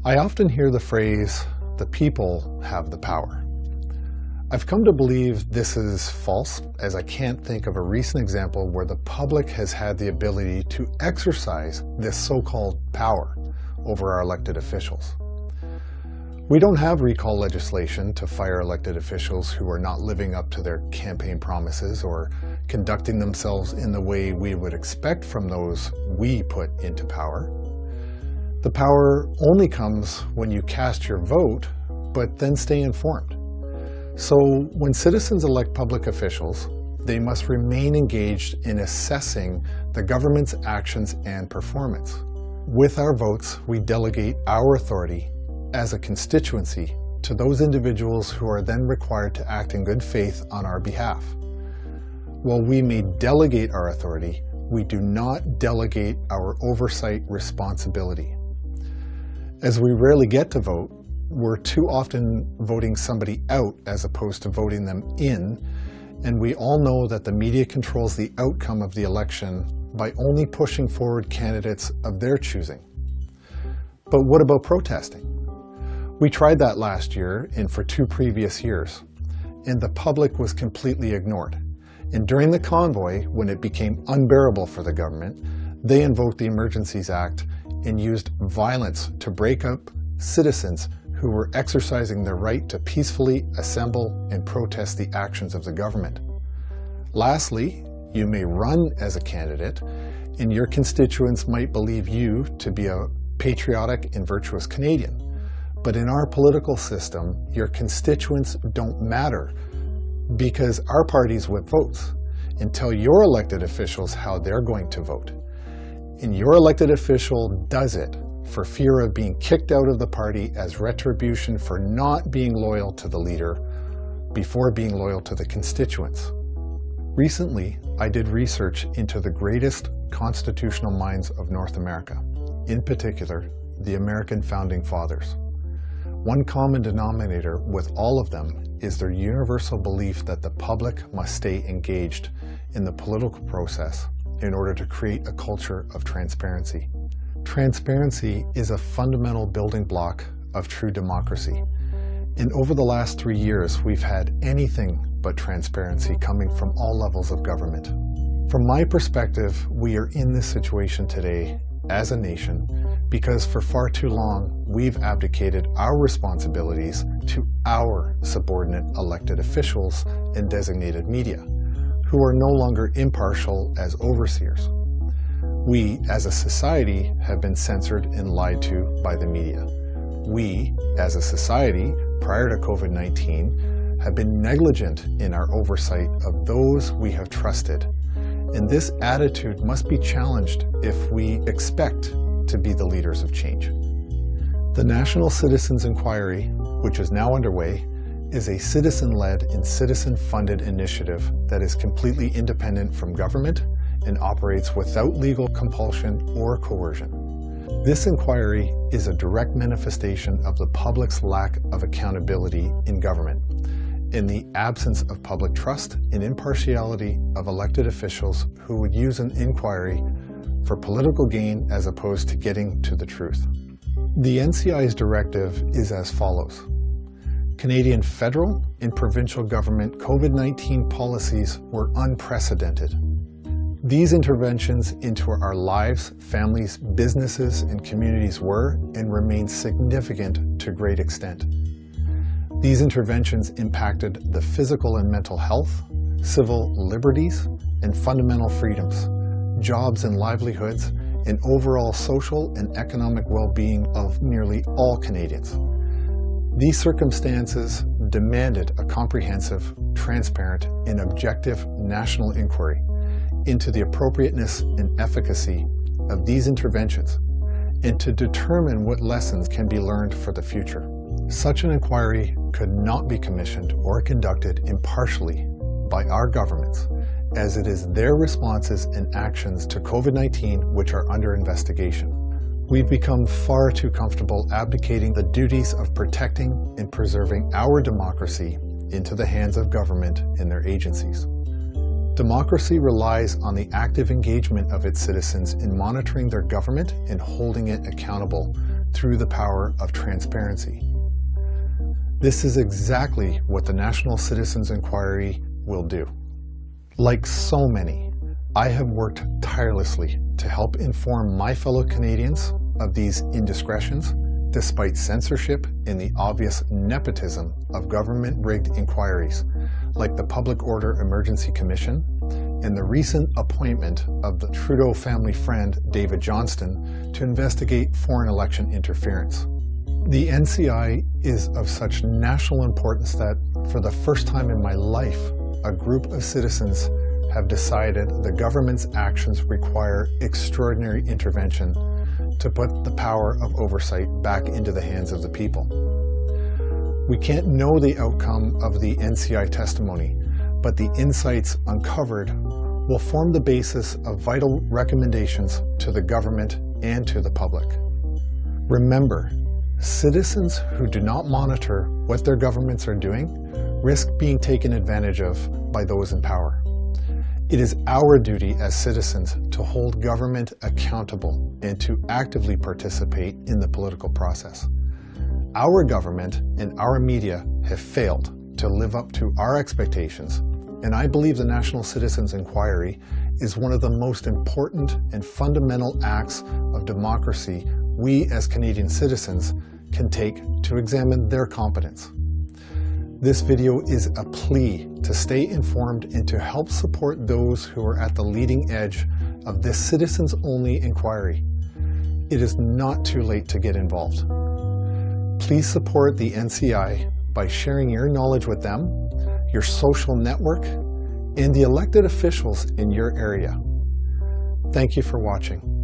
I often hear the phrase, "the people have the power." I've come to believe this is false, as I can't think of a recent example where the public has had the ability to exercise this so-called power over our elected officials. We don't have recall legislation to fire elected officials who are not living up to their campaign promises or conducting themselves in the way we would expect from those we put into power. The power only comes when you cast your vote, but then stay informed. So when citizens elect public officials, they must remain engaged in assessing the government's actions and performance. With our votes, we delegate our authority as a constituency to those individuals who are then required to act in good faith on our behalf. While we may delegate our authority, we do not delegate our oversight responsibility. As we rarely get to vote, we're too often voting somebody out as opposed to voting them in, and we all know that the media controls the outcome of the election by only pushing forward candidates of their choosing. But what about protesting? We tried that last year and for 2 previous years, and the public was completely ignored. And during the Convoy, when it became unbearable for the government, they invoked the Emergencies Act and used violence to break up citizens who were exercising their right to peacefully assemble and protest the actions of the government. Lastly, you may run as a candidate, and your constituents might believe you to be a patriotic and virtuous Canadian. But in our political system, your constituents don't matter because our parties whip votes and tell your elected officials how they're going to vote. And your elected official does it for fear of being kicked out of the party as retribution for not being loyal to the leader before being loyal to the constituents. Recently, I did research into the greatest constitutional minds of North America, in particular, the American Founding Fathers. One common denominator with all of them is their universal belief that the public must stay engaged in the political process in order to create a culture of transparency. Transparency is a fundamental building block of true democracy. And over the last 3 years, we've had anything but transparency coming from all levels of government. From my perspective, we are in this situation today as a nation because for far too long, we've abdicated our responsibilities to our subordinate elected officials and designated media, who are no longer impartial as overseers. We, as a society, have been censored and lied to by the media. We, as a society, prior to COVID-19, have been negligent in our oversight of those we have trusted. And this attitude must be challenged if we expect to be the leaders of change. The National Citizens Inquiry, which is now underway, is a citizen-led and citizen-funded initiative that is completely independent from government and operates without legal compulsion or coercion. This inquiry is a direct manifestation of the public's lack of accountability in government, in the absence of public trust and impartiality of elected officials who would use an inquiry for political gain as opposed to getting to the truth. The NCI's directive is as follows. Canadian federal and provincial government COVID-19 policies were unprecedented. These interventions into our lives, families, businesses, and communities were and remain significant to great extent. These interventions impacted the physical and mental health, civil liberties, and fundamental freedoms, jobs and livelihoods, and overall social and economic well-being of nearly all Canadians. These circumstances demanded a comprehensive, transparent, and objective national inquiry into the appropriateness and efficacy of these interventions and to determine what lessons can be learned for the future. Such an inquiry could not be commissioned or conducted impartially by our governments, as it is their responses and actions to COVID-19 which are under investigation. We've become far too comfortable abdicating the duties of protecting and preserving our democracy into the hands of government and their agencies. Democracy relies on the active engagement of its citizens in monitoring their government and holding it accountable through the power of transparency. This is exactly what the National Citizens Inquiry will do. Like so many, I have worked tirelessly to help inform my fellow Canadians of these indiscretions, despite censorship and the obvious nepotism of government-rigged inquiries, like the Public Order Emergency Commission and the recent appointment of the Trudeau family friend David Johnston to investigate foreign election interference. The NCI is of such national importance that, for the first time in my life, a group of citizens have decided the government's actions require extraordinary intervention to put the power of oversight back into the hands of the people. We can't know the outcome of the NCI testimony, but the insights uncovered will form the basis of vital recommendations to the government and to the public. Remember, citizens who do not monitor what their governments are doing risk being taken advantage of by those in power. It is our duty as citizens to hold government accountable and to actively participate in the political process. Our government and our media have failed to live up to our expectations, and I believe the National Citizens Inquiry is one of the most important and fundamental acts of democracy we as Canadian citizens can take to examine their competence. This video is a plea to stay informed and to help support those who are at the leading edge of this citizens-only inquiry. It is not too late to get involved. Please support the NCI by sharing your knowledge with them, your social network, and the elected officials in your area. Thank you for watching.